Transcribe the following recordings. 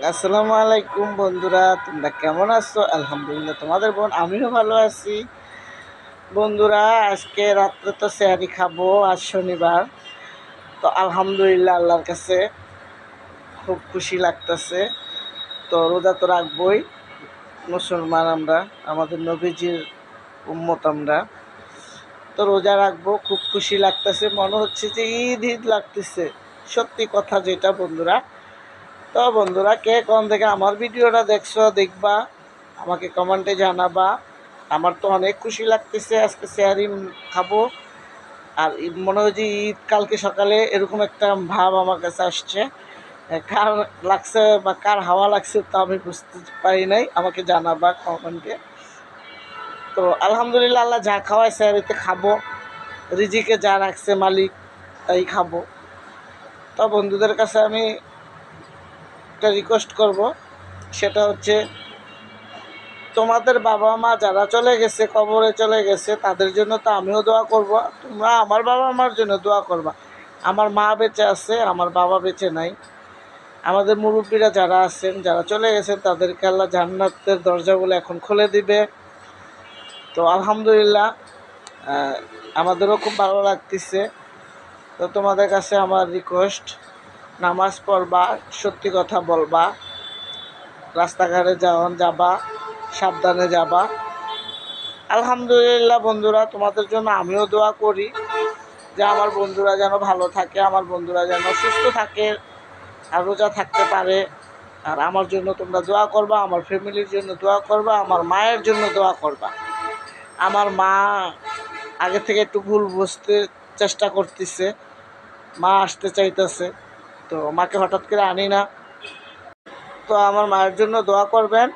আসসালামু আলাইকুম বন্ধুরা, তোমরা কেমন আছো? আলহামদুলিল্লাহ, তোমাদের বোন আমিও ভালো আছি। বন্ধুরা, আজকে রাত্রে তো সেহারি খাবো, আজ শনিবার। তো আলহামদুলিল্লাহ, আল্লাহর কাছে খুব খুশি লাগতেছে। তো রোজা তো রাখবই, মুসলমান আমরা, আমাদের নবীজির উম্মত আমরা। তো রোজা রাখবো, খুব খুশি লাগতেছে, মনে হচ্ছে যে ঈদ ঈদ লাগতেছে। সত্যি কথা যেটা বন্ধুরা। তো বন্ধুরা, কে কোন থেকে আমার ভিডিওটা দেখছো দেখবা, আমাকে কমেন্টে জানাবা। আমার তো অনেক খুশি লাগতেছে, আজকে সেহারি খাবো। আর মনে হয় যে ঈদ কালকে সকালে, এরকম একটা ভাব আমার কাছে আসছে। কার লাগছে বা কার হাওয়া লাগছে তা আমি বুঝতে পারি নাই, আমাকে জানাবা কমেন্টে। তো আলহামদুলিল্লাহ, আল্লাহ যা খাওয়ায় সেহারিতে খাবো, রিজিকে যা রাখছে মালিক তাই খাবো। তো বন্ধুদের কাছে আমি একটা রিকোয়েস্ট করব, সেটা হচ্ছে তোমাদের বাবা মা যারা চলে গেছে, কবরে চলে গেছে, তাদের জন্য তো আমিও দোয়া করব। তোমরা আমার বাবা মার জন্য দোয়া করবা। আমার মা বেঁচে আছে, আমার বাবা বেঁচে নাই। আমাদের মুরব্বীরা যারা আছেন, যারা চলে গেছেন, তাদেরকে আল্লাহ জান্নাতের দরজাগুলো এখন খুলে দিবে। তো আলহামদুলিল্লাহ, আমাদেরও খুব ভালো লাগতেছে। তো তোমাদের কাছে আমার রিকোয়েস্ট, নামাজ পড়বা, সত্যি কথা বলবা, রাস্তাঘাটে যাবা, সাবধানে যাবা। আলহামদুলিল্লাহ বন্ধুরা, তোমাদের জন্য আমিও দোয়া করি যে আমার বন্ধুরা যেন ভালো থাকে, আমার বন্ধুরা যেন সুস্থ থাকে আর রোজা থাকতে পারে। আর আমার জন্য তোমরা দোয়া করবা, আমার ফ্যামিলির জন্য দোয়া করবা, আমার মায়ের জন্য দোয়া করবা। আমার মা আগে থেকে একটু ভুল বুঝতে চেষ্টা করতেছে, মা আসতে চাইতেছে, তো মাকে হঠাৎ করে আনি না। তো আমার মায়ের জন্য দোয়া করবেন।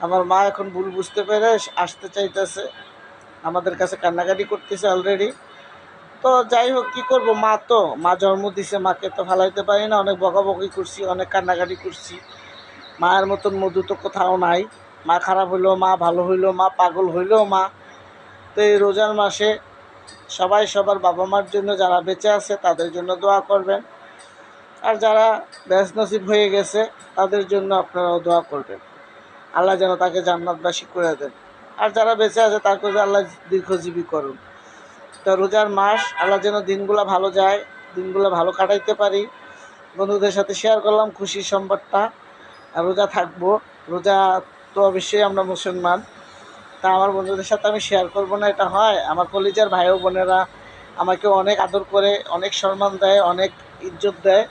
আমার মা এখন ভুল বুঝতে পেরে আসতে চাইতেছে, আমাদের কাছে কান্নাকাটি করতেছে অলরেডি। তো যাই হোক, কী করবো, মা জন্ম দিছে, মাকে তো ফালাইতে পারি না। অনেক বকাবকি করছি, অনেক কান্নাকাটি করছি। মায়ের মতন মধু তো কোথাও নাই। মা খারাপ হইলেও মা, ভালো হইলেও মা, পাগল হইলেও মা। তো এই রোজার মাসে সবাই সবার বাবা মার জন্য, যারা বেঁচে আছে তাদের জন্য দোয়া করবেন। আর যারা বেশ হয়ে গেছে তাদের জন্য আপনারাও দোয়া করবেন, আল্লাহ যেন তাকে জান্নাতবাসী করে দেন। আর যারা বেঁচে আছে তাকে আল্লাহ দীর্ঘজীবী করুন। তো রোজার মাস, আল্লাহ যেন দিনগুলো ভালো যায়, দিনগুলো ভালো কাটাইতে পারি। বন্ধুদের সাথে শেয়ার করলাম খুশির সংবাদটা। আর রোজা থাকবো, রোজা তো অবশ্যই আমরা মুসলমান। তা আমার বন্ধুদের সাথে আমি শেয়ার করবো না, এটা হয়? আমার কলিজার ভাই ও বোনেরা আমাকে অনেক আদর করে, অনেক সম্মান দেয়, অনেক ইজ্জত দেয়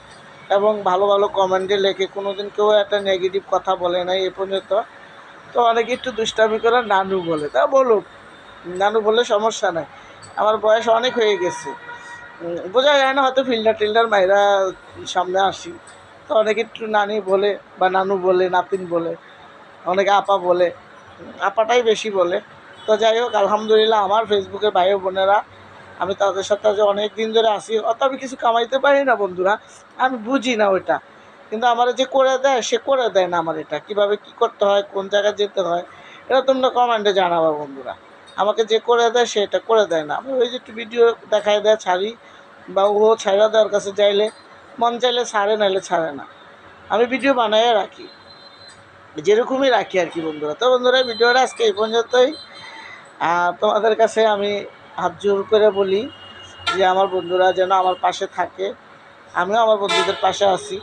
এবং ভালো ভালো কমেন্টে লেখে। কোনো দিন কেউ একটা নেগেটিভ কথা বলে নাই এ পর্যন্ত। তো অনেকে একটু দুষ্টামি করে নানু বলে, তা বলুক, নানু বলে সমস্যা নাই। আমার বয়স অনেক হয়ে গেছে, বোঝা যায় না, হয়তো ফিল্ডার টিল্ডার মাইরা সামনে আসি। তো অনেকে একটু নানি বলে বা নানু বলে, নাতিন বলে, অনেকে আপা বলে, আপাটাই বেশি বলে। তো যাই হোক, আলহামদুলিল্লাহ, আমার ফেসবুকের ভাই বোনেরা, আমি তাদের সাথে যে অনেক দিন ধরে আসি, অত আমি কিছু কামাইতে পারি না বন্ধুরা, আমি বুঝি না ওইটা। কিন্তু আমার যে করে দেয়, সে করে দেয় না আমার এটা কীভাবে কী করতে হয়, কোন জায়গায় যেতে হয়, এটা তোমরা কমেন্টে জানাবা বন্ধুরা। আমাকে যে করে দেয় সে এটা করে দেয় না। আমি ওই যে একটু ভিডিও দেখায় দেয়, ছাড়ি, বা ও ছাড়া দেওয়ার কাছে চাইলে, মন চাইলে ছাড়ে, নাইলে ছাড়ে না। আমি ভিডিও বানাইয়ে রাখি, যেরকমই রাখি আর কি বন্ধুরা। তো বন্ধুরা, ভিডিওটা আজকে এই পর্যন্তই। তোমাদের কাছে আমি হাত জোর করে বলি যে আমার বন্ধুরা যেন আমার পাশে থাকে, আমিও আমার বন্ধুদের পাশে আছি।